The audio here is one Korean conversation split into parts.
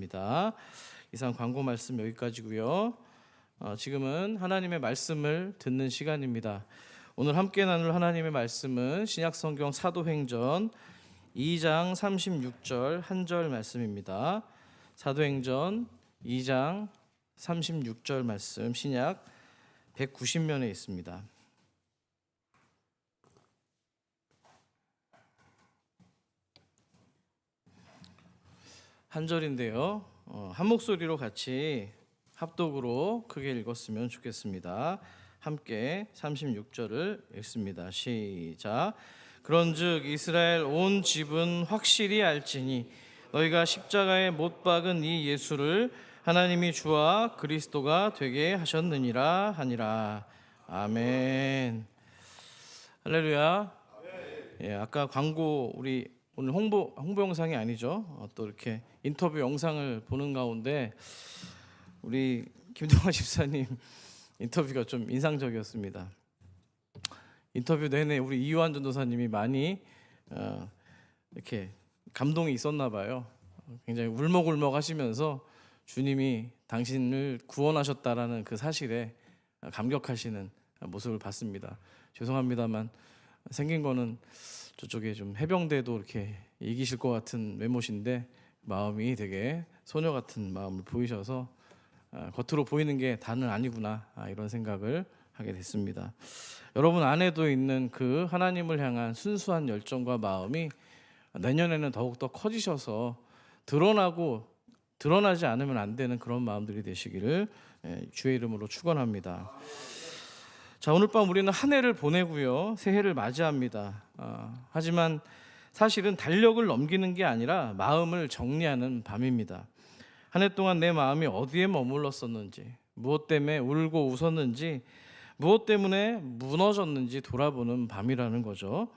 있습니다. 이상 광고 말씀 여기까지고요. 지금은 하나님의 말씀을 듣는 시간입니다. 오늘 함께 나눌 하나님의 말씀은 신약성경 사도행전 2장 36절 한 절 말씀입니다. 사도행전 2장 36절 말씀, 신약 190면에 있습니다. 한 절인데요. 한 목소리로 같이 합독으로 크게 읽었으면 좋겠습니다. 함께 36절을 읽습니다. 시작. 그런즉 이스라엘 온 집은 확실히 알지니 너희가 십자가에 못 박은 이 예수를 하나님이 주와 그리스도가 되게 하셨느니라 하니라. 아멘. 할렐루야. 예, 아까 광고 우리 오늘 홍보 영상이 아니죠. 또 이렇게 인터뷰 영상을 보는 가운데 우리 김동환 집사님 인터뷰가 좀 인상적이었습니다. 인터뷰 내내 우리 이유한 전도사님이 많이 이렇게 감동이 있었나 봐요. 굉장히 울먹울먹 하시면서 주님이 당신을 구원하셨다라는 그 사실에 감격하시는 모습을 봤습니다. 죄송합니다만 생긴 거는 저쪽에 좀 해병대도 이렇게 이기실 것 같은 외모신데 마음이 되게 소녀 같은 마음을 보이셔서 겉으로 보이는 게 다는 아니구나 이런 생각을 하게 됐습니다. 여러분 안에도 있는 그 하나님을 향한 순수한 열정과 마음이 내년에는 더욱더 커지셔서 드러나지 않으면 안 되는 그런 마음들이 되시기를 주의 이름으로 축원합니다. 자, 오늘 밤 우리는 한 해를 보내고요, 새해를 맞이합니다. 하지만 사실은 달력을 넘기는 게 아니라 마음을 정리하는 밤입니다. 한 해 동안 내 마음이 어디에 머물렀었는지, 무엇 때문에 울고 웃었는지, 무엇 때문에 무너졌는지 돌아보는 밤이라는 거죠.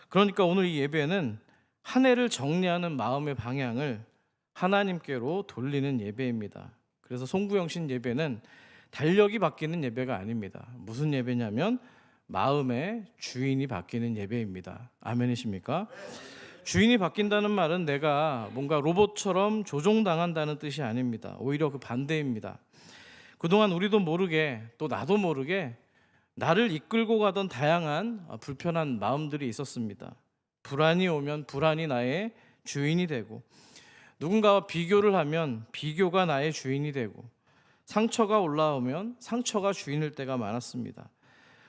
그러니까 오늘 이 예배는 한 해를 정리하는 마음의 방향을 하나님께로 돌리는 예배입니다. 그래서 송구영신 예배는 달력이 바뀌는 예배가 아닙니다. 무슨 예배냐면 마음의 주인이 바뀌는 예배입니다. 아멘이십니까? 주인이 바뀐다는 말은 내가 뭔가 로봇처럼 조종당한다는 뜻이 아닙니다. 오히려 그 반대입니다. 그동안 우리도 모르게 또 나도 모르게 나를 이끌고 가던 다양한 불편한 마음들이 있었습니다. 불안이 오면 불안이 나의 주인이 되고, 누군가와 비교를 하면 비교가 나의 주인이 되고, 상처가 올라오면 상처가 주인일 때가 많았습니다.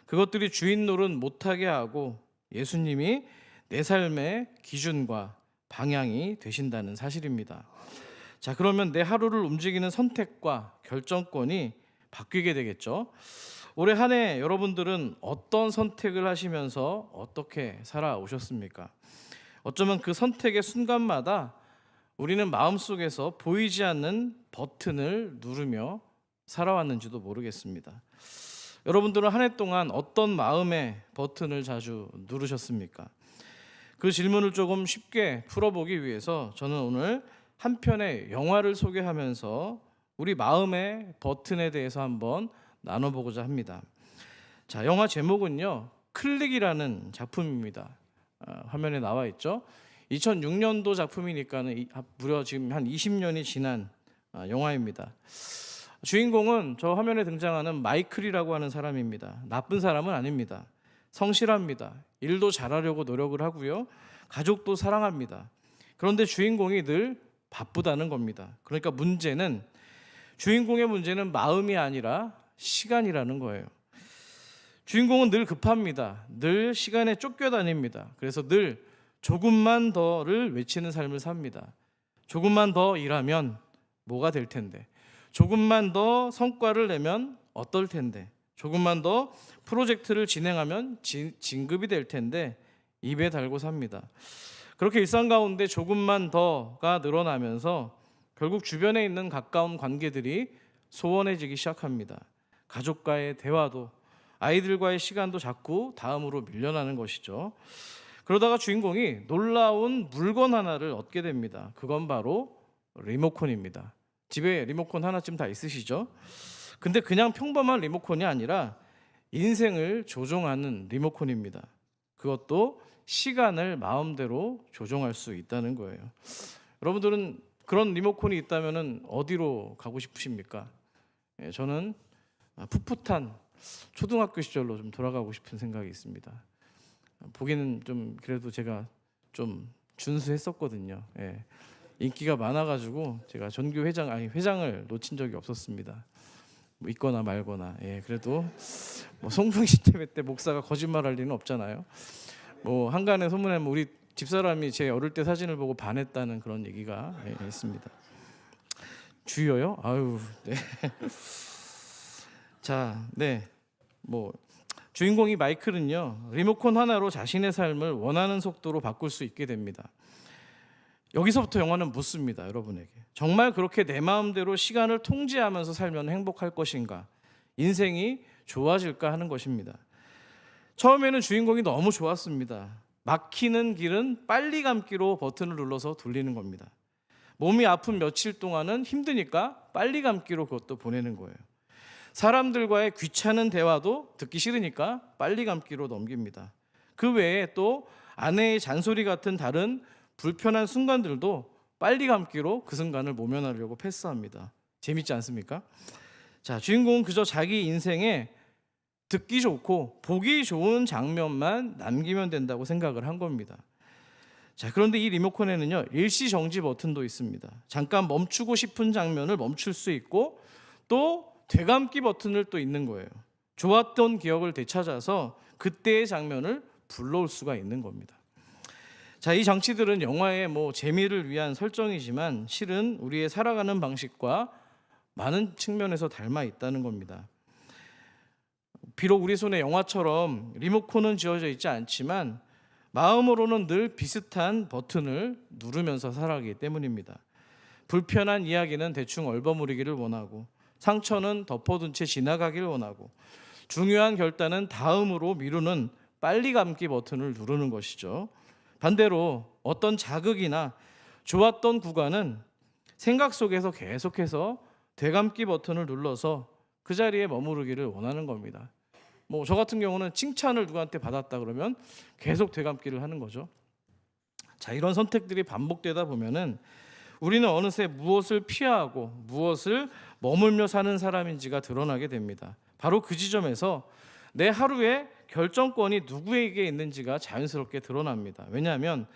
그것들이 주인 노릇 못하게 하고 예수님이 내 삶의 기준과 방향이 되신다는 사실입니다. 자, 그러면 내 하루를 움직이는 선택과 결정권이 바뀌게 되겠죠. 올해 한 해 여러분들은 어떤 선택을 하시면서 어떻게 살아오셨습니까? 어쩌면 그 선택의 순간마다 우리는 마음속에서 보이지 않는 버튼을 누르며 살아왔는지도 모르겠습니다. 여러분들은 한 해 동안 어떤 마음의 버튼을 자주 누르셨습니까? 그 질문을 조금 쉽게 풀어보기 위해서 저는 오늘 한 편의 영화를 소개하면서 우리 마음의 버튼에 대해서 한번 나눠보고자 합니다. 자, 영화 제목은요, 클릭이라는 작품입니다. 화면에 나와 있죠. 2006년도 작품이니까는 무려 지금 한 20년이 지난 영화입니다. 주인공은 저 화면에 등장하는 마이클이라고 하는 사람입니다. 나쁜 사람은 아닙니다. 성실합니다. 일도 잘하려고 노력을 하고요, 가족도 사랑합니다. 그런데 주인공이 늘 바쁘다는 겁니다. 그러니까 주인공의 문제는 마음이 아니라 시간이라는 거예요. 주인공은 늘 급합니다. 늘 시간에 쫓겨다닙니다. 그래서 늘 조금만 더를 외치는 삶을 삽니다. 조금만 더 일하면 뭐가 될 텐데, 조금만 더 성과를 내면 어떨 텐데, 조금만 더 프로젝트를 진행하면 진급이 될 텐데 입에 달고 삽니다. 그렇게 일상 가운데 조금만 더가 늘어나면서 결국 주변에 있는 가까운 관계들이 소원해지기 시작합니다. 가족과의 대화도, 아이들과의 시간도 자꾸 다음으로 밀려나는 것이죠. 그러다가 주인공이 놀라운 물건 하나를 얻게 됩니다. 그건 바로 리모컨입니다. 집에 리모컨 하나쯤 다 있으시죠? 근데 그냥 평범한 리모컨이 아니라 인생을 조종하는 리모컨입니다. 그것도 시간을 마음대로 조종할 수 있다는 거예요. 여러분들은 그런 리모컨이 있다면은 어디로 가고 싶으십니까? 예, 저는 풋풋한 초등학교 시절로 좀 돌아가고 싶은 생각이 있습니다. 보기는 좀 그래도 제가 좀 준수했었거든요. 예. 인기가 많아가지고 제가 전교 회장을 놓친 적이 없었습니다. 뭐 있거나 말거나. 예, 그래도 뭐 송풍시대회 때 목사가 거짓말할 리는 없잖아요. 뭐 한간의 소문에 뭐 우리 집사람이 제 어릴 때 사진을 보고 반했다는 그런 얘기가 있습니다. 주여요? 아유, 네. 자, 네. 뭐 주인공이 마이클은요, 리모컨 하나로 자신의 삶을 원하는 속도로 바꿀 수 있게 됩니다. 여기서부터 영화는 묻습니다, 여러분에게. 정말 그렇게 내 마음대로 시간을 통제하면서 살면 행복할 것인가? 인생이 좋아질까 하는 것입니다. 처음에는 주인공이 너무 좋았습니다. 막히는 길은 빨리 감기로 버튼을 눌러서 돌리는 겁니다. 몸이 아픈 며칠 동안은 힘드니까 빨리 감기로 그것도 보내는 거예요. 사람들과의 귀찮은 대화도 듣기 싫으니까 빨리 감기로 넘깁니다. 그 외에 또 아내의 잔소리 같은 다른 불편한 순간들도 빨리 감기로 그 순간을 모면하려고 패스합니다. 재밌지 않습니까? 자, 주인공은 그저 자기 인생에 듣기 좋고 보기 좋은 장면만 남기면 된다고 생각을 한 겁니다. 자, 그런데 이 리모컨에는요, 일시 정지 버튼도 있습니다. 잠깐 멈추고 싶은 장면을 멈출 수 있고 또 되감기 버튼을 또 있는 거예요. 좋았던 기억을 되찾아서 그때의 장면을 불러올 수가 있는 겁니다. 자, 이 장치들은 영화의 뭐 재미를 위한 설정이지만 실은 우리의 살아가는 방식과 많은 측면에서 닮아 있다는 겁니다. 비록 우리 손에 영화처럼 리모컨은 지어져 있지 않지만 마음으로는 늘 비슷한 버튼을 누르면서 살아가기 때문입니다. 불편한 이야기는 대충 얼버무리기를 원하고, 상처는 덮어둔 채 지나가길 원하고, 중요한 결단은 다음으로 미루는 빨리 감기 버튼을 누르는 것이죠. 반대로 어떤 자극이나 좋았던 구간은 생각 속에서 계속해서 되감기 버튼을 눌러서 그 자리에 머무르기를 원하는 겁니다. 뭐 저 같은 경우는 칭찬을 누구한테 받았다 그러면 계속 되감기를 하는 거죠. 자, 이런 선택들이 반복되다 보면은 우리는 어느새 무엇을 피하고 무엇을 머물며 사는 사람인지가 드러나게 됩니다. 바로 그 지점에서 내 하루의 결정권이 누구에게 있는지가 자연스럽게 드러납니다. 왜냐하면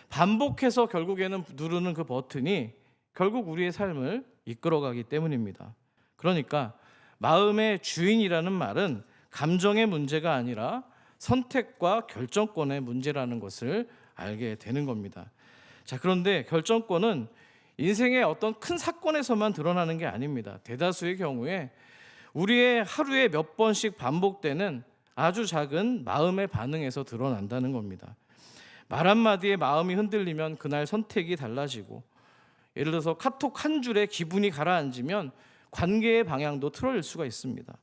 반복해서 결국에는 누르는 그 버튼이 결국 우리의 삶을 이끌어가기 때문입니다. 그러니까 마음의 주인이라는 말은 감정의 문제가 아니라 선택과 결정권의 문제라는 것을 알게 되는 겁니다. 자, 그런데 결정권은 인생의 어떤 큰 사건에서만 드러나는 게 아닙니다. 대다수의 경우에 우리의 하루에 몇 번씩 반복되는 아주 작은 마음의 반응에서 드러난다는 겁니다. 말 한마디에 마음이 흔들리면 그날 선택이 달라지고, 예를 들어서 카톡 한 줄에 기분이 가라앉으면 관계의 방향도 틀어질 수가 있습니다.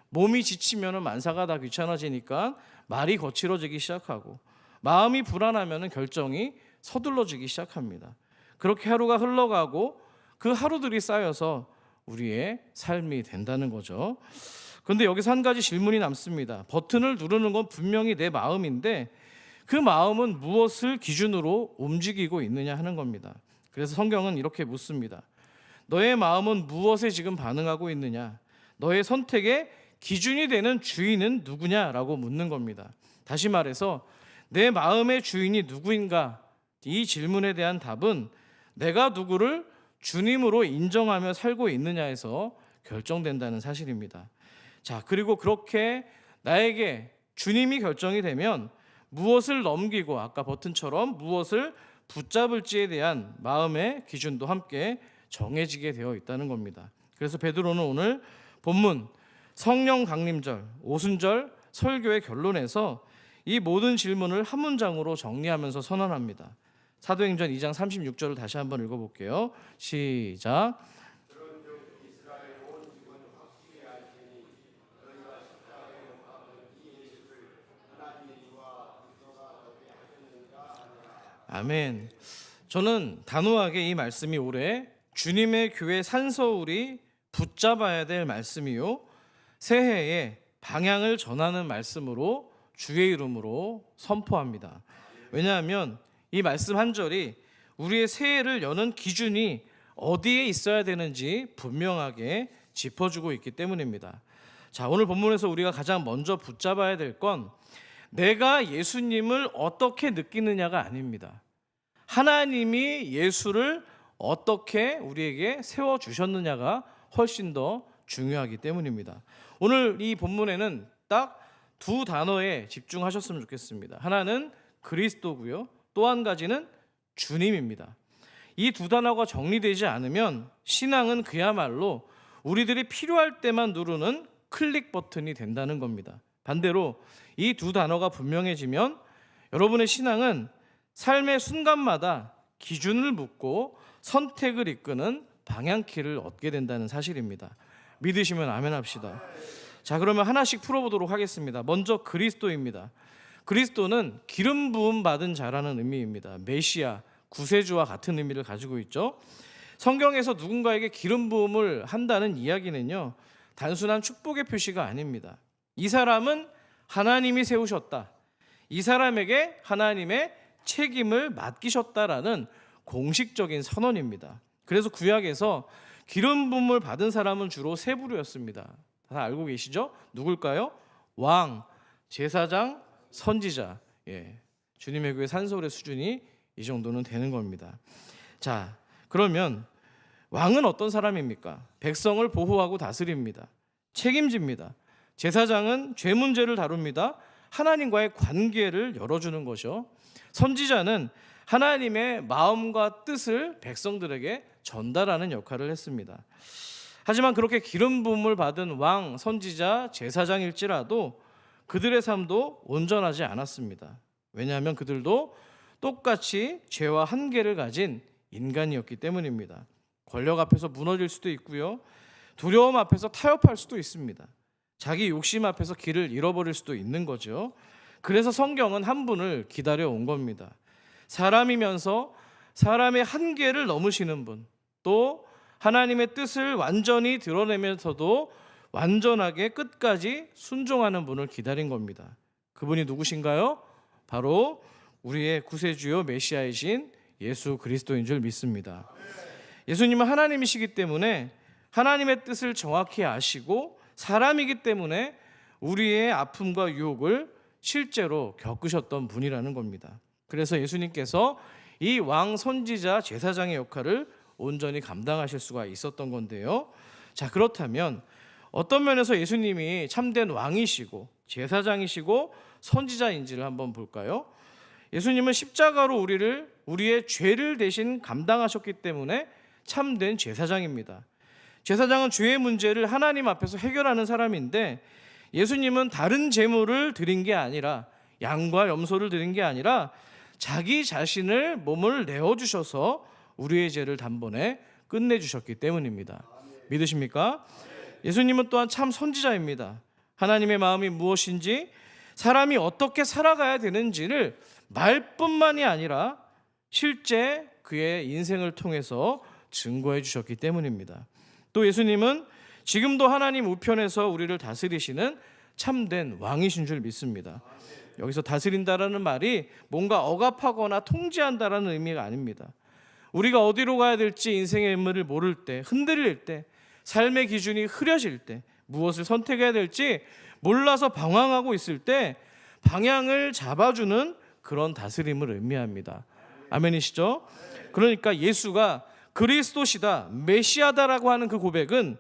몸이 지치면 만사가 다 귀찮아지니까 말이 거칠어지기 시작하고, 마음이 불안하면 결정이 서둘러지기 시작합니다. 그렇게 하루가 흘러가고 그 하루들이 쌓여서 우리의 삶이 된다는 거죠. 그런데 여기서 한 가지 질문이 남습니다. 버튼을 누르는 건 분명히 내 마음인데 그 마음은 무엇을 기준으로 움직이고 있느냐 하는 겁니다. 그래서 성경은 이렇게 묻습니다. 너의 마음은 무엇에 지금 반응하고 있느냐? 너의 선택의 기준이 되는 주인은 누구냐라고 묻는 겁니다. 다시 말해서 내 마음의 주인이 누구인가? 이 질문에 대한 답은 내가 누구를 주님으로 인정하며 살고 있느냐에서 결정된다는 사실입니다. 자, 그리고 그렇게 나에게 주님이 결정이 되면 무엇을 넘기고 아까 버튼처럼 무엇을 붙잡을지에 대한 마음의 기준도 함께 정해지게 되어 있다는 겁니다. 그래서 베드로는 오늘 본문 성령 강림절, 오순절 설교의 결론에서 이 모든 질문을 한 문장으로 정리하면서 선언합니다. 사도행전 2장 36절을 다시 한번 읽어볼게요. 시작. 아멘. 저는 단호하게 이 말씀이 올해 주님의 교회 산서울이 붙잡아야 될 말씀이요, 새해에 방향을 전하는 말씀으로 주의 이름으로 선포합니다. 왜냐하면 이 말씀 한 절이 우리의 새해를 여는 기준이 어디에 있어야 되는지 분명하게 짚어주고 있기 때문입니다. 자, 오늘 본문에서 우리가 가장 먼저 붙잡아야 될 건 내가 예수님을 어떻게 느끼느냐가 아닙니다. 하나님이 예수를 어떻게 우리에게 세워주셨느냐가 훨씬 더 중요하기 때문입니다. 오늘 이 본문에는 딱 두 단어에 집중하셨으면 좋겠습니다. 하나는 그리스도고요, 또 한 가지는 주님입니다. 이 두 단어가 정리되지 않으면 신앙은 그야말로 우리들이 필요할 때만 누르는 클릭 버튼이 된다는 겁니다. 반대로 이 두 단어가 분명해지면 여러분의 신앙은 삶의 순간마다 기준을 묻고 선택을 이끄는 방향키를 얻게 된다는 사실입니다. 믿으시면 아멘 합시다. 자, 그러면 하나씩 풀어보도록 하겠습니다. 먼저 그리스도입니다. 그리스도는 기름 부음 받은 자라는 의미입니다. 메시아, 구세주와 같은 의미를 가지고 있죠. 성경에서 누군가에게 기름 부음을 한다는 이야기는요, 단순한 축복의 표시가 아닙니다. 이 사람은 하나님이 세우셨다, 이 사람에게 하나님의 책임을 맡기셨다라는 공식적인 선언입니다. 그래서 구약에서 기름 부음을 받은 사람은 주로 세 부류였습니다. 다 알고 계시죠? 누굴까요? 왕, 제사장, 선지자. 주님의 교회 산서울의 수준이 이 정도는 되는 겁니다. 자, 그러면 왕은 어떤 사람입니까? 백성을 보호하고 다스립니다. 책임집니다. 제사장은 죄 문제를 다룹니다. 하나님과의 관계를 열어주는 거죠. 선지자는 하나님의 마음과 뜻을 백성들에게 전달하는 역할을 했습니다. 하지만 그렇게 기름 부음을 받은 왕, 선지자, 제사장일지라도 그들의 삶도 온전하지 않았습니다. 왜냐하면 그들도 똑같이 죄와 한계를 가진 인간이었기 때문입니다. 권력 앞에서 무너질 수도 있고요, 두려움 앞에서 타협할 수도 있습니다. 자기 욕심 앞에서 길을 잃어버릴 수도 있는 거죠. 그래서 성경은 한 분을 기다려 온 겁니다. 사람이면서 사람의 한계를 넘으시는 분, 또 하나님의 뜻을 완전히 드러내면서도 완전하게 끝까지 순종하는 분을 기다린 겁니다. 그분이 누구신가요? 바로 우리의 구세주요 메시아이신 예수 그리스도인 줄 믿습니다. 예수님은 하나님이시기 때문에 하나님의 뜻을 정확히 아시고 사람이기 때문에 우리의 아픔과 유혹을 실제로 겪으셨던 분이라는 겁니다. 그래서 예수님께서 이 왕, 선지자, 제사장의 역할을 온전히 감당하실 수가 있었던 건데요. 자, 그렇다면 어떤 면에서 예수님이 참된 왕이시고 제사장이시고 선지자인지를 한번 볼까요? 예수님은 십자가로 우리의 죄를 대신 감당하셨기 때문에 참된 제사장입니다. 제사장은 죄의 문제를 하나님 앞에서 해결하는 사람인데, 예수님은 다른 제물을 드린 게 아니라, 양과 염소를 드린 게 아니라 자기 자신을 몸을 내어주셔서 우리의 죄를 단번에 끝내주셨기 때문입니다. 믿으십니까? 예수님은 또한 참 선지자입니다. 하나님의 마음이 무엇인지, 사람이 어떻게 살아가야 되는지를 말뿐만이 아니라 실제 그의 인생을 통해서 증거해 주셨기 때문입니다. 또 예수님은 지금도 하나님 우편에서 우리를 다스리시는 참된 왕이신 줄 믿습니다. 여기서 다스린다라는 말이 뭔가 억압하거나 통제한다라는 의미가 아닙니다. 우리가 어디로 가야 될지 인생의 의미를 모를 때, 흔들릴 때, 삶의 기준이 흐려질 때, 무엇을 선택해야 될지 몰라서 방황하고 있을 때 방향을 잡아주는 그런 다스림을 의미합니다. 아멘이시죠? 그러니까 예수가 그리스도시다, 메시아다라고 하는 그 고백은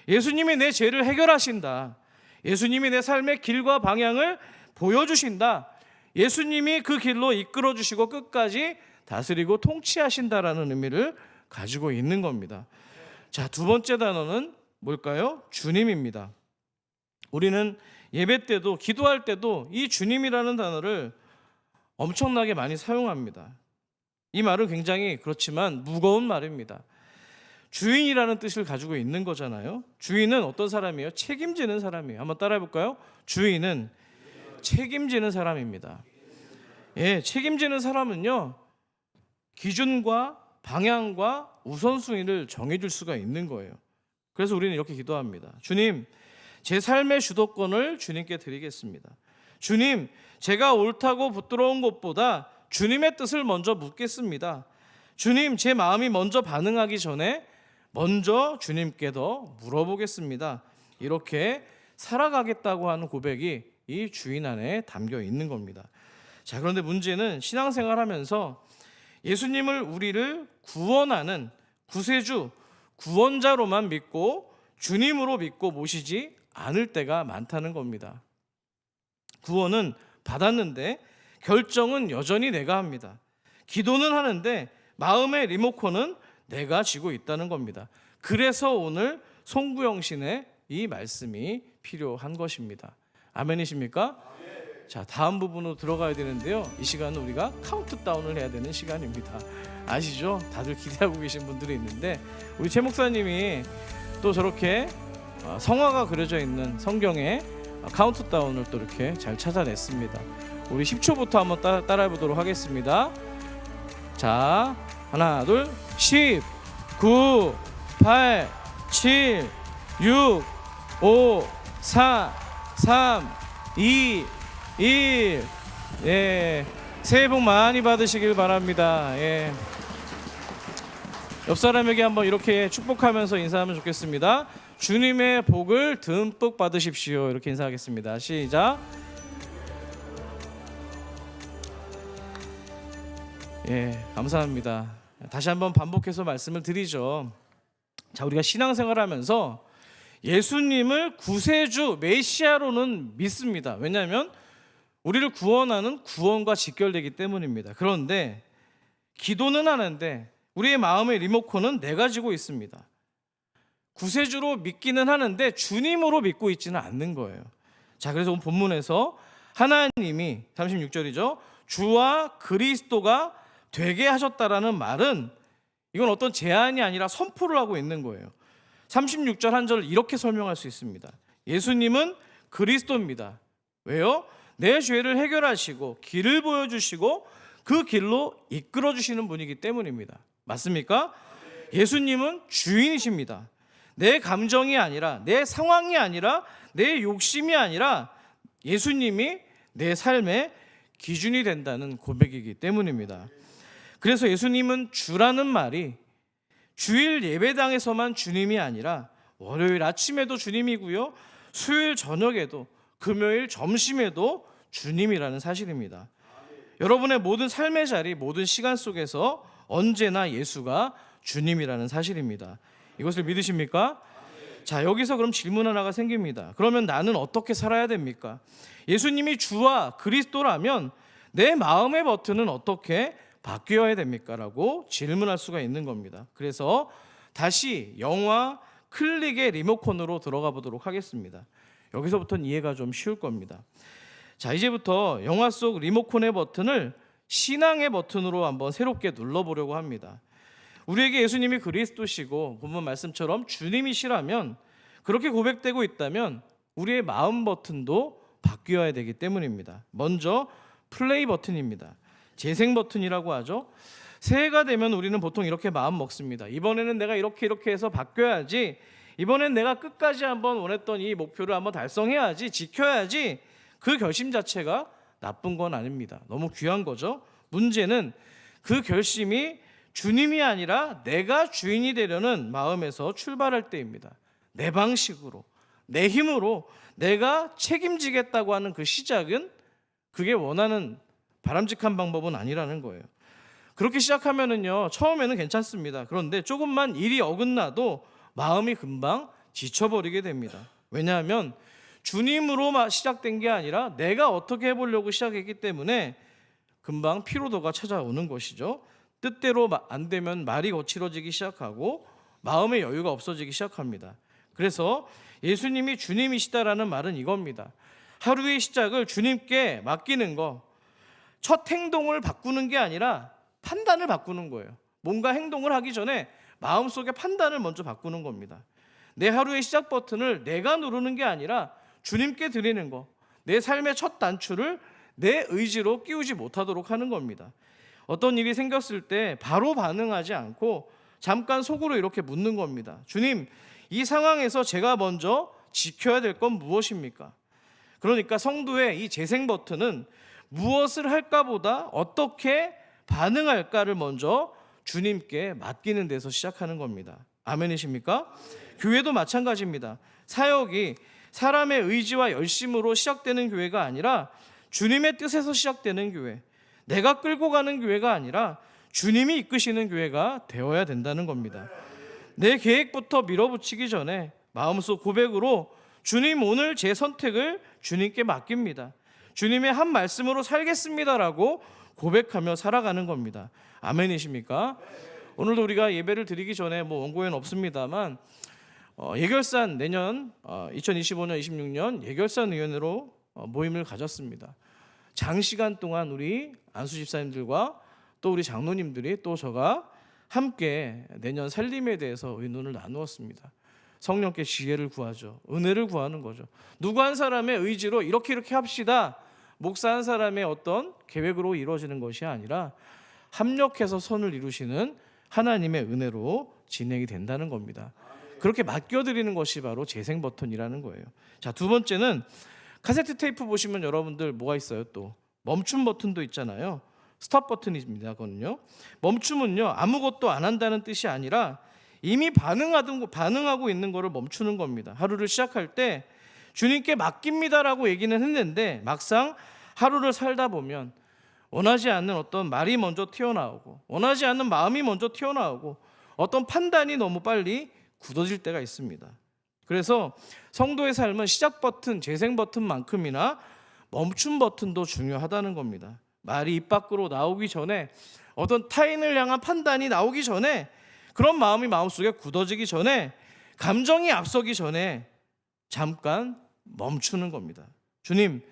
예수님이 내 죄를 해결하신다, 예수님이 내 삶의 길과 방향을 보여주신다, 예수님이 그 길로 이끌어주시고 끝까지 다스리고 통치하신다라는 의미를 가지고 있는 겁니다. 자, 두 번째 단어는 뭘까요? 주님입니다. 우리는 예배 때도 기도할 때도 이 주님이라는 단어를 엄청나게 많이 사용합니다. 이 말은 굉장히 그렇지만 무거운 말입니다. 주인이라는 뜻을 가지고 있는 거잖아요. 주인은 어떤 사람이에요? 책임지는 사람이에요. 한번 따라해 볼까요? 주인은 책임지는 사람입니다. 책임지는 사람은요, 기준과 방향과 우선순위를 정해줄 수가 있는 거예요. 그래서 우리는 이렇게 기도합니다. 주님, 제 삶의 주도권을 주님께 드리겠습니다. 주님, 제가 옳다고 붙들어온 것보다 주님의 뜻을 먼저 묻겠습니다. 주님, 제 마음이 먼저 반응하기 전에 먼저 주님께 더 물어보겠습니다. 이렇게 살아가겠다고 하는 고백이 이 주인 안에 담겨 있는 겁니다. 자, 그런데 문제는 신앙생활하면서 예수님을 우리를 구원하는 구세주, 구원자로만 믿고 주님으로 믿고 모시지 않을 때가 많다는 겁니다. 구원은 받았는데 결정은 여전히 내가 합니다. 기도는 하는데 마음의 리모컨은 내가 쥐고 있다는 겁니다. 그래서 오늘 송구영신의 이 말씀이 필요한 것입니다. 아멘이십니까? 자, 다음 부분으로 들어가야 되는데요. 이 시간은 우리가 카운트다운을 해야 되는 시간입니다. 아시죠? 다들 기대하고 계신 분들이 있는데 우리 최 목사님이 또 저렇게 성화가 그려져 있는 성경에 카운트다운을 또 이렇게 잘 찾아냈습니다. 우리 10초부터 한번 따라해 보도록 하겠습니다. 자, 하나, 둘, 10, 9, 8, 7, 6, 5, 4, 3, 2, 1. 예, 새해 복 많이 받으시길 바랍니다. 예. 옆 사람에게 한번 이렇게 축복하면서 인사하면 좋겠습니다. 주님의 복을 듬뿍 받으십시오. 이렇게 인사하겠습니다. 시작. 예, 감사합니다. 다시 한번 반복해서 말씀을 드리죠. 자, 우리가 신앙생활하면서 예수님을 구세주 메시아로는 믿습니다. 왜냐하면 우리를 구원하는 구원과 직결되기 때문입니다. 그런데 기도는 하는데 우리의 마음의 리모컨은 내가 쥐고 있습니다. 구세주로 믿기는 하는데 주님으로 믿고 있지는 않는 거예요. 자, 그래서 오늘 본문에서 하나님이 36절이죠. 주와 그리스도가 되게 하셨다라는 말은 이건 어떤 제안이 아니라 선포를 하고 있는 거예요. 36절 한 절을 이렇게 설명할 수 있습니다. 예수님은 그리스도입니다. 왜요? 내 죄를 해결하시고 길을 보여주시고 그 길로 이끌어 주시는 분이기 때문입니다. 맞습니까? 예수님은 주인이십니다. 내 감정이 아니라, 내 상황이 아니라, 내 욕심이 아니라 예수님이 내 삶의 기준이 된다는 고백이기 때문입니다. 그래서 예수님은 주라는 말이 주일 예배당에서만 주님이 아니라 월요일 아침에도 주님이고요, 수요일 저녁에도, 금요일 점심에도 주님이라는 사실입니다. 여러분의 모든 삶의 자리, 모든 시간 속에서 언제나 예수가 주님이라는 사실입니다. 이것을 믿으십니까? 자, 여기서 그럼 질문 하나가 생깁니다. 그러면 나는 어떻게 살아야 됩니까? 예수님이 주와 그리스도라면 내 마음의 버튼은 어떻게 바뀌어야 됩니까? 라고 질문할 수가 있는 겁니다. 그래서 다시 영화 클릭의 리모컨으로 들어가 보도록 하겠습니다. 여기서부터는 이해가 좀 쉬울 겁니다. 자, 이제부터 영화 속 리모컨의 버튼을 신앙의 버튼으로 한번 새롭게 눌러보려고 합니다. 우리에게 예수님이 그리스도시고 본문 말씀처럼 주님이시라면, 그렇게 고백되고 있다면 우리의 마음 버튼도 바뀌어야 되기 때문입니다. 먼저 플레이 버튼입니다. 재생 버튼이라고 하죠. 새해가 되면 우리는 보통 이렇게 마음 먹습니다. 이번에는 내가 이렇게 해서 바뀌어야지, 이번엔 내가 끝까지 한번 원했던 이 목표를 한번 달성해야지, 지켜야지. 그 결심 자체가 나쁜 건 아닙니다. 너무 귀한 거죠. 문제는 그 결심이 주님이 아니라 내가 주인이 되려는 마음에서 출발할 때입니다. 내 방식으로, 내 힘으로 내가 책임지겠다고 하는 그 시작은 그게 원하는 바람직한 방법은 아니라는 거예요. 그렇게 시작하면은요, 처음에는 괜찮습니다. 그런데 조금만 일이 어긋나도 마음이 금방 지쳐버리게 됩니다. 왜냐하면 주님으로 시작된 게 아니라 내가 어떻게 해보려고 시작했기 때문에 금방 피로도가 찾아오는 것이죠. 뜻대로 안 되면 말이 거칠어지기 시작하고 마음의 여유가 없어지기 시작합니다. 그래서 예수님이 주님이시다라는 말은 이겁니다. 하루의 시작을 주님께 맡기는 거, 첫 행동을 바꾸는 게 아니라 판단을 바꾸는 거예요. 뭔가 행동을 하기 전에 마음속의 판단을 먼저 바꾸는 겁니다. 내 하루의 시작 버튼을 내가 누르는 게 아니라 주님께 드리는 거, 내 삶의 첫 단추를 내 의지로 끼우지 못하도록 하는 겁니다. 어떤 일이 생겼을 때 바로 반응하지 않고 잠깐 속으로 이렇게 묻는 겁니다. 주님, 이 상황에서 제가 먼저 지켜야 될 건 무엇입니까? 그러니까 성도의 이 재생 버튼은 무엇을 할까보다 어떻게 반응할까를 먼저 주님께 맡기는 데서 시작하는 겁니다. 아멘이십니까? 교회도 마찬가지입니다. 사역이 사람의 의지와 열심으로 시작되는 교회가 아니라 주님의 뜻에서 시작되는 교회, 내가 끌고 가는 교회가 아니라 주님이 이끄시는 교회가 되어야 된다는 겁니다. 내 계획부터 밀어붙이기 전에 마음속 고백으로 주님, 오늘 제 선택을 주님께 맡깁니다. 주님의 한 말씀으로 살겠습니다라고 고백하며 살아가는 겁니다. 아멘이십니까? 오늘도 우리가 예배를 드리기 전에 원고에는 없습니다만 예결산 내년 2025년 26년 예결산 위원회로 모임을 가졌습니다. 장시간 동안 우리 안수 집사님들과 또 우리 장로님들이 또 저가 함께 내년 살림에 대해서 의논을 나누었습니다. 성령께 지혜를 구하죠. 은혜를 구하는 거죠. 누구 한 사람의 의지로 이렇게 합시다, 목사 한 사람의 어떤 계획으로 이루어지는 것이 아니라 합력해서 선을 이루시는 하나님의 은혜로 진행이 된다는 겁니다. 그렇게 맡겨드리는 것이 바로 재생 버튼이라는 거예요. 자, 두 번째는 카세트 테이프 보시면 여러분들 뭐가 있어요? 또 멈춤 버튼도 있잖아요. 스톱 버튼입니다. 그거는요. 멈춤은요, 아무것도 안 한다는 뜻이 아니라 이미 반응하고 있는 거를 멈추는 겁니다. 하루를 시작할 때 주님께 맡깁니다라고 얘기는 했는데 막상 하루를 살다 보면 원하지 않는 어떤 말이 먼저 튀어나오고 원하지 않는 마음이 먼저 튀어나오고 어떤 판단이 너무 빨리 굳어질 때가 있습니다. 그래서 성도의 삶은 시작 버튼, 재생 버튼만큼이나 멈춤 버튼도 중요하다는 겁니다. 말이 입 밖으로 나오기 전에, 어떤 타인을 향한 판단이 나오기 전에, 그런 마음이 마음속에 굳어지기 전에, 감정이 앞서기 전에 잠깐 멈추는 겁니다. 주님,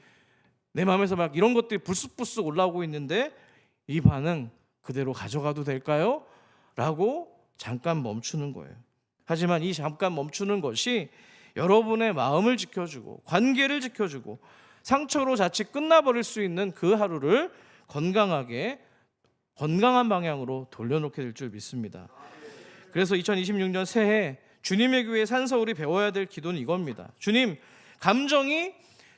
내 마음에서 막 이런 것들이 불쑥불쑥 올라오고 있는데 이 반응 그대로 가져가도 될까요? 라고 잠깐 멈추는 거예요. 하지만 이 잠깐 멈추는 것이 여러분의 마음을 지켜주고 관계를 지켜주고 상처로 자칫 끝나버릴 수 있는 그 하루를 건강한 방향으로 돌려놓게 될 줄 믿습니다. 그래서 2026년 새해 주님의 교회 산서울이 배워야 될 기도는 이겁니다. 주님, 감정이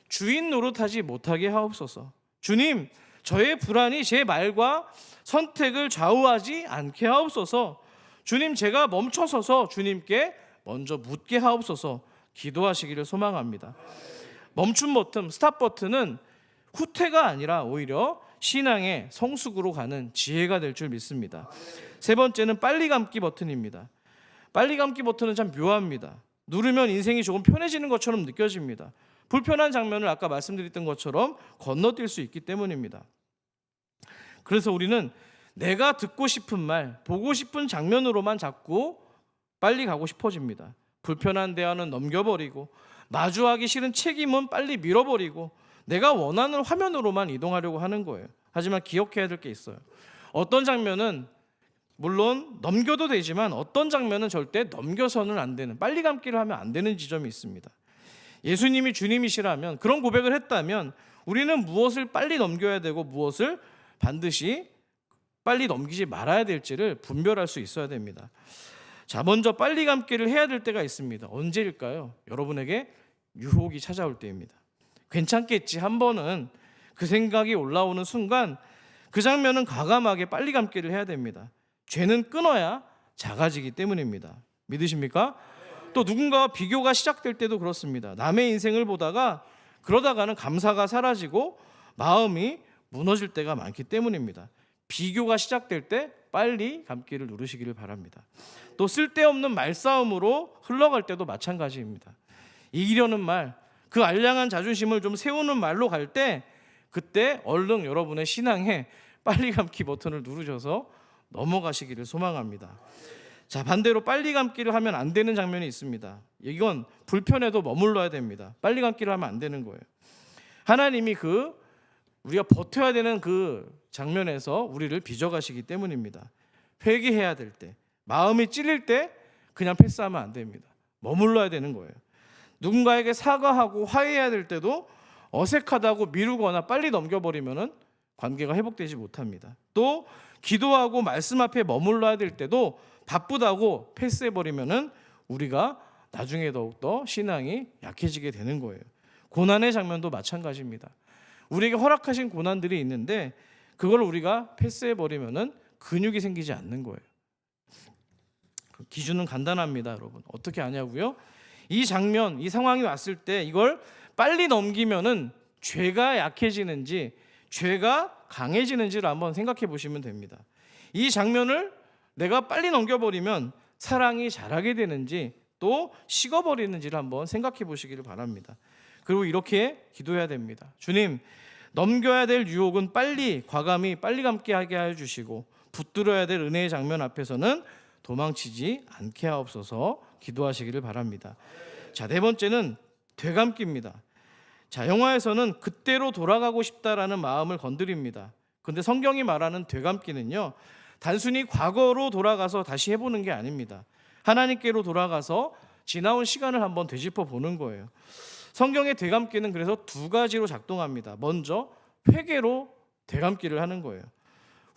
주인 노릇하지 못하게 하옵소서. 주님, 저의 불안이 제 말과 선택을 좌우하지 않게 하옵소서. 주님, 제가 멈춰서서 주님께 먼저 묻게 하옵소서. 기도하시기를 소망합니다. 멈춤 버튼, 스탑 버튼은 후퇴가 아니라 오히려 신앙의 성숙으로 가는 지혜가 될 줄 믿습니다. 세 번째는 빨리 감기 버튼입니다. 빨리 감기 버튼은 참 묘합니다. 누르면 인생이 조금 편해지는 것처럼 느껴집니다. 불편한 장면을 아까 말씀드렸던 것처럼 건너뛸 수 있기 때문입니다. 그래서 우리는 내가 듣고 싶은 말, 보고 싶은 장면으로만 자꾸 빨리 가고 싶어집니다. 불편한 대화는 넘겨버리고 마주하기 싫은 책임은 빨리 밀어버리고 내가 원하는 화면으로만 이동하려고 하는 거예요. 하지만 기억해야 될 게 있어요. 어떤 장면은 물론 넘겨도 되지만 어떤 장면은 절대 넘겨서는 안 되는, 빨리 감기를 하면 안 되는 지점이 있습니다. 예수님이 주님이시라면, 그런 고백을 했다면 우리는 무엇을 빨리 넘겨야 되고 무엇을 반드시 빨리 넘기지 말아야 될지를 분별할 수 있어야 됩니다. 자, 먼저 빨리 감기를 해야 될 때가 있습니다. 언제일까요? 여러분에게 유혹이 찾아올 때입니다. 괜찮겠지 한 번은 그 생각이 올라오는 순간 그 장면은 과감하게 빨리 감기를 해야 됩니다. 죄는 끊어야 작아지기 때문입니다. 믿으십니까? 또 누군가와 비교가 시작될 때도 그렇습니다. 남의 인생을 보다가 그러다가는 감사가 사라지고 마음이 무너질 때가 많기 때문입니다. 비교가 시작될 때 빨리 감기를 누르시기를 바랍니다. 또 쓸데없는 말싸움으로 흘러갈 때도 마찬가지입니다. 이기려는 말, 그 알량한 자존심을 좀 세우는 말로 갈 때 그때 얼른 여러분의 신앙에 빨리 감기 버튼을 누르셔서 넘어가시기를 소망합니다. 자, 반대로 빨리 감기를 하면 안 되는 장면이 있습니다. 이건 불편해도 머물러야 됩니다. 빨리 감기를 하면 안 되는 거예요. 하나님이 우리가 버텨야 되는 그 장면에서 우리를 빚어가시기 때문입니다. 회개해야 될 때, 마음이 찔릴 때 그냥 패스하면 안 됩니다. 머물러야 되는 거예요. 누군가에게 사과하고 화해해야 될 때도 어색하다고 미루거나 빨리 넘겨버리면 관계가 회복되지 못합니다. 또 기도하고 말씀 앞에 머물러야 될 때도 바쁘다고 패스해버리면 우리가 나중에 더욱더 신앙이 약해지게 되는 거예요. 고난의 장면도 마찬가지입니다. 우리에게 허락하신 고난들이 있는데 그걸 우리가 패스해버리면 근육이 생기지 않는 거예요. 그 기준은 간단합니다, 여러분. 어떻게 하냐고요? 이 장면, 이 상황이 왔을 때 이걸 빨리 넘기면은 죄가 약해지는지 죄가 강해지는지를 한번 생각해 보시면 됩니다. 이 장면을 내가 빨리 넘겨버리면 사랑이 자라게 되는지 또 식어버리는지를 한번 생각해 보시기를 바랍니다. 그리고 이렇게 기도해야 됩니다. 주님, 넘겨야 될 유혹은 빨리 과감히 빨리 감게 하게 하여 주시고 붙들어야 될 은혜의 장면 앞에서는 도망치지 않게 하옵소서 기도하시기를 바랍니다. 자, 네 번째는 되감기입니다. 자, 영화에서는 그때로 돌아가고 싶다라는 마음을 건드립니다. 근데 성경이 말하는 되감기는요, 단순히 과거로 돌아가서 다시 해보는 게 아닙니다. 하나님께로 돌아가서 지나온 시간을 한번 되짚어 보는 거예요. 성경의 되감기는 그래서 두 가지로 작동합니다. 먼저 회개로 되감기를 하는 거예요.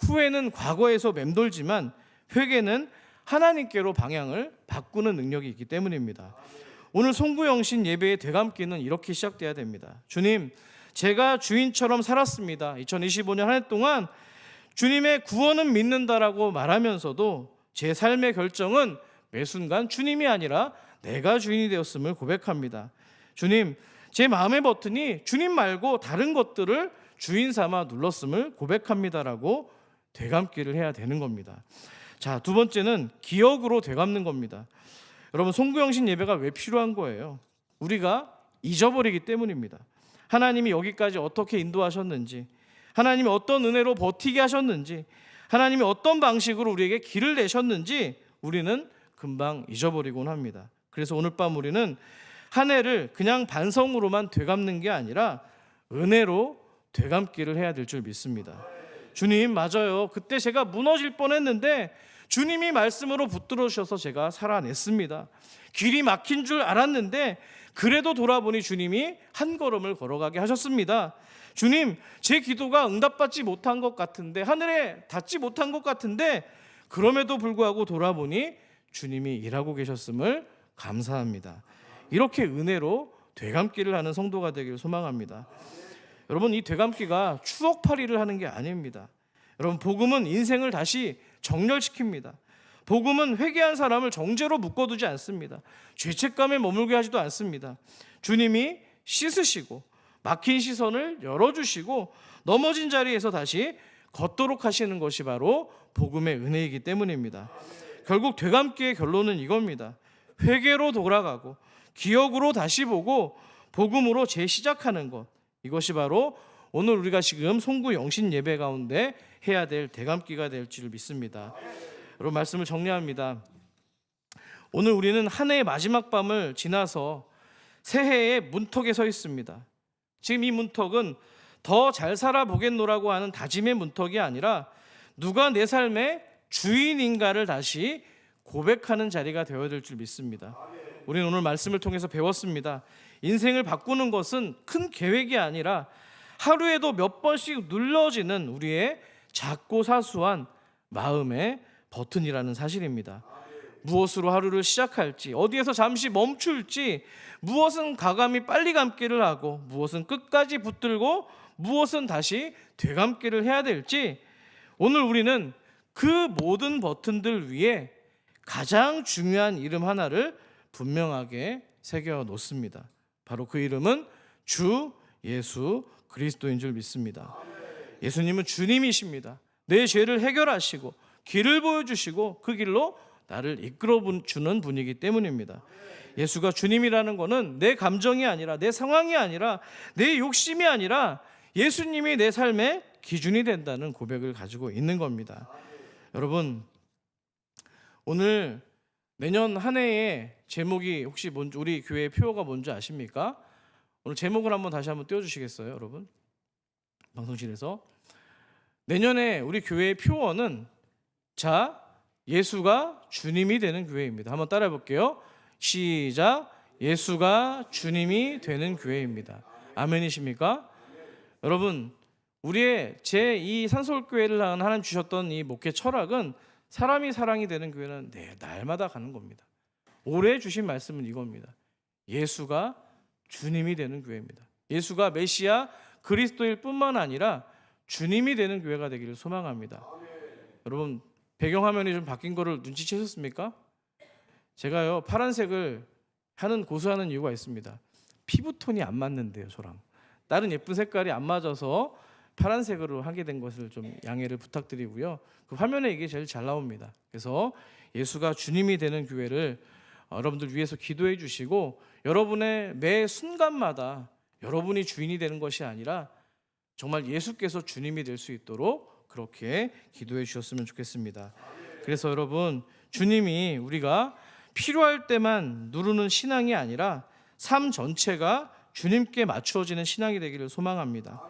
후회는 과거에서 맴돌지만 회개는 하나님께로 방향을 바꾸는 능력이 있기 때문입니다. 오늘 송구영신 예배의 되감기는 이렇게 시작돼야 됩니다. 주님, 제가 주인처럼 살았습니다. 2025년 한 해 동안 주님의 구원은 믿는다라고 말하면서도 제 삶의 결정은 매 순간 주님이 아니라 내가 주인이 되었음을 고백합니다. 주님, 제 마음의 버튼이 주님 말고 다른 것들을 주인 삼아 눌렀음을 고백합니다라고 되감기를 해야 되는 겁니다. 자, 두 번째는 기억으로 되감는 겁니다. 여러분, 송구영신 예배가 왜 필요한 거예요? 우리가 잊어버리기 때문입니다. 하나님이 여기까지 어떻게 인도하셨는지, 하나님이 어떤 은혜로 버티게 하셨는지, 하나님이 어떤 방식으로 우리에게 길을 내셨는지 우리는 금방 잊어버리곤 합니다. 그래서 오늘 밤 우리는 한 해를 그냥 반성으로만 되감는 게 아니라 은혜로 되감기를 해야 될 줄 믿습니다. 주님, 맞아요. 그때 제가 무너질 뻔했는데 주님이 말씀으로 붙들어 주셔서 제가 살아냈습니다. 길이 막힌 줄 알았는데 그래도 돌아보니 주님이 한 걸음을 걸어가게 하셨습니다. 주님, 제 기도가 응답받지 못한 것 같은데, 하늘에 닿지 못한 것 같은데 그럼에도 불구하고 돌아보니 주님이 일하고 계셨음을 감사합니다. 이렇게 은혜로 되감기를 하는 성도가 되기를 소망합니다. 여러분, 이 되감기가 추억팔이를 하는 게 아닙니다. 여러분, 복음은 인생을 다시 정렬시킵니다. 복음은 회개한 사람을 정죄로 묶어두지 않습니다. 죄책감에 머물게 하지도 않습니다. 주님이 씻으시고 막힌 시선을 열어주시고 넘어진 자리에서 다시 걷도록 하시는 것이 바로 복음의 은혜이기 때문입니다. 결국 되감기의 결론은 이겁니다. 회개로 돌아가고 기억으로 다시 보고 복음으로 재시작하는 것, 이것이 바로 오늘 우리가 지금 송구 영신 예배 가운데 해야 될 되감기가 될 줄 믿습니다. 여러분, 말씀을 정리합니다. 오늘 우리는 한 해의 마지막 밤을 지나서 새해의 문턱에 서 있습니다. 지금 이 문턱은 더 잘 살아보겠노라고 하는 다짐의 문턱이 아니라 누가 내 삶의 주인인가를 다시 고백하는 자리가 되어야 될 줄 믿습니다. 우리는 오늘 말씀을 통해서 배웠습니다. 인생을 바꾸는 것은 큰 계획이 아니라 하루에도 몇 번씩 눌러지는 우리의 작고 사소한 마음의 버튼이라는 사실입니다. 무엇으로 하루를 시작할지, 어디에서 잠시 멈출지, 무엇은 가감히 빨리 감기를 하고 무엇은 끝까지 붙들고 무엇은 다시 되감기를 해야 될지, 오늘 우리는 그 모든 버튼들 위에 가장 중요한 이름 하나를 분명하게 새겨 놓습니다. 바로 그 이름은 주 예수 그리스도인 줄 믿습니다. 예수님은 주님이십니다. 내 죄를 해결하시고 길을 보여주시고 그 길로 나를 이끌어 주는 분이기 때문입니다. 예수가 주님이라는 것은 내 감정이 아니라, 내 상황이 아니라, 내 욕심이 아니라 예수님이 내 삶의 기준이 된다는 고백을 가지고 있는 겁니다. 여러분, 오늘 내년 한 해의 제목이 혹시 뭔지, 우리 교회의 표어가 뭔지 아십니까? 오늘 제목을 한번 다시 한번 띄워주시겠어요, 여러분? 방송실에서. 내년에 우리 교회의 표어는 자, 예수가 주님이 되는 교회입니다. 한번 따라해 볼게요. 시작. 예수가 주님이 되는 교회입니다. 아멘이십니까? 여러분, 우리의 제2 산솔교회를 하나님 주셨던 이 목회 철학은 사람이 사랑이 되는 교회는 날마다 가는 겁니다. 올해 주신 말씀은 이겁니다. 예수가 주님이 되는 교회입니다. 예수가 메시아 그리스도일 뿐만 아니라 주님이 되는 교회가 되기를 소망합니다. 여러분, 배경화면이 좀 바뀐 거를 눈치채셨습니까? 제가요 파란색을 하는 고수하는 이유가 있습니다. 피부톤이 안 맞는데요, 저랑. 다른 예쁜 색깔이 안 맞아서 파란색으로 하게 된 것을 좀 양해를 부탁드리고요. 그 화면에 이게 제일 잘 나옵니다. 그래서 예수가 주님이 되는 교회를 여러분들 위해서 기도해 주시고, 여러분의 매 순간마다 여러분이 주인이 되는 것이 아니라 정말 예수께서 주님이 될 수 있도록 그렇게 기도해 주셨으면 좋겠습니다. 그래서 여러분, 주님이 우리가 필요할 때만 누르는 신앙이 아니라 삶 전체가 주님께 맞추어지는 신앙이 되기를 소망합니다.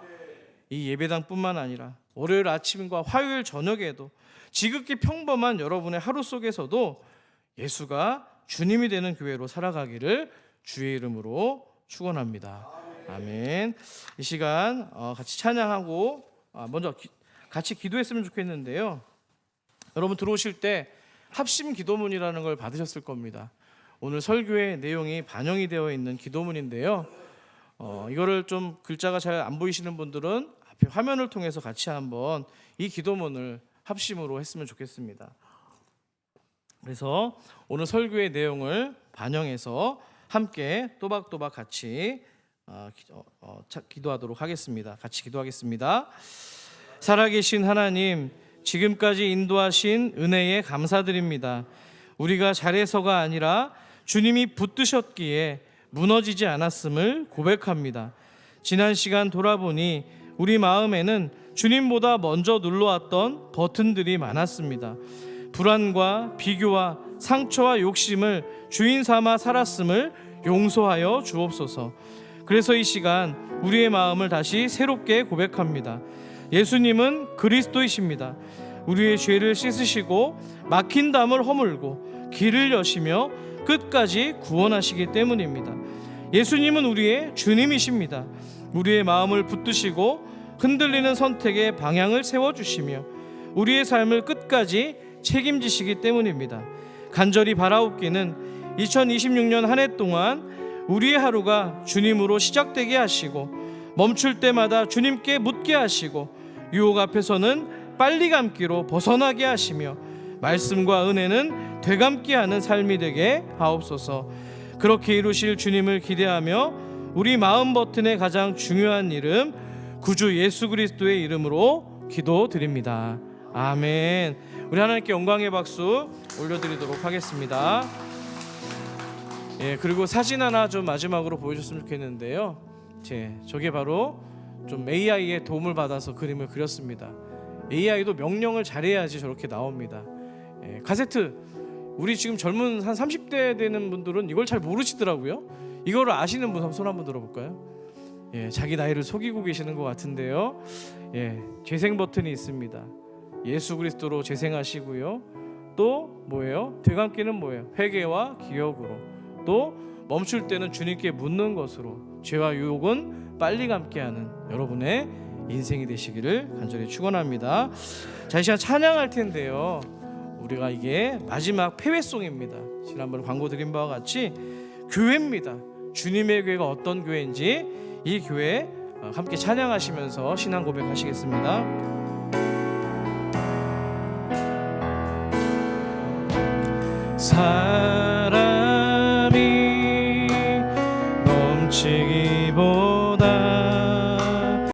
이 예배당뿐만 아니라 월요일 아침과 화요일 저녁에도 지극히 평범한 여러분의 하루 속에서도 예수가 주님이 되는 교회로 살아가기를 주의 이름으로 축원합니다. 아멘. 이 시간 같이 찬양하고 먼저 같이 기도했으면 좋겠는데요. 여러분 들어오실 때 합심 기도문이라는 걸 받으셨을 겁니다. 오늘 설교의 내용이 반영이 되어 있는 기도문인데요. 이거를 좀 글자가 잘 안 보이시는 분들은 앞에 화면을 통해서 같이 한번 이 기도문을 합심으로 했으면 좋겠습니다. 그래서 오늘 설교의 내용을 반영해서 함께 또박또박 같이 기도하도록 하겠습니다. 같이 기도하겠습니다. 살아계신 하나님, 지금까지 인도하신 은혜에 감사드립니다. 우리가 잘해서가 아니라 주님이 붙드셨기에 무너지지 않았음을 고백합니다. 지난 시간 돌아보니 우리 마음에는 주님보다 먼저 눌러왔던 버튼들이 많았습니다. 불안과 비교와 상처와 욕심을 주인 삼아 살았음을 용서하여 주옵소서. 그래서 이 시간 우리의 마음을 다시 새롭게 고백합니다. 예수님은 그리스도이십니다. 우리의 죄를 씻으시고 막힌 담을 허물고 길을 여시며 끝까지 구원하시기 때문입니다. 예수님은 우리의 주님이십니다. 우리의 마음을 붙드시고 흔들리는 선택의 방향을 세워주시며 우리의 삶을 끝까지 책임지시기 때문입니다. 간절히 바라옵기는 2026년 한 해 동안 우리의 하루가 주님으로 시작되게 하시고 멈출 때마다 주님께 묻게 하시고 유혹 앞에서는 빨리 감기로 벗어나게 하시며 말씀과 은혜는 되감게 하는 삶이 되게 하옵소서. 그렇게 이루실 주님을 기대하며 우리 마음 버튼의 가장 중요한 이름 구주 예수 그리스도의 이름으로 기도드립니다. 아멘. 우리 하나님께 영광의 박수 올려드리도록 하겠습니다. 그리고 사진 하나 좀 마지막으로 보여줬으면 좋겠는데요. 저게 바로 좀 AI의 도움을 받아서 그림을 그렸습니다. AI도 명령을 잘해야지 저렇게 나옵니다. 카세트, 우리 지금 젊은 한 30대 되는 분들은 이걸 잘 모르시더라고요. 이거를 아시는 분 손 한번 들어볼까요? 자기 나이를 속이고 계시는 것 같은데요. 재생 버튼이 있습니다. 예수 그리스도로 재생하시고요. 또 뭐예요? 되감기는 뭐예요? 회개와 기억으로. 또 멈출 때는 주님께 묻는 것으로 죄와 유혹은 빨리 감게 하는 여러분의 인생이 되시기를 간절히 축원합니다. 자, 이 시간 찬양할 텐데요. 우리가 이게 마지막 폐회송입니다. 지난번에 광고 드린 바와 같이 교회입니다. 주님의 교회가 어떤 교회인지 이 교회 함께 찬양하시면서 신앙 고백하시겠습니다.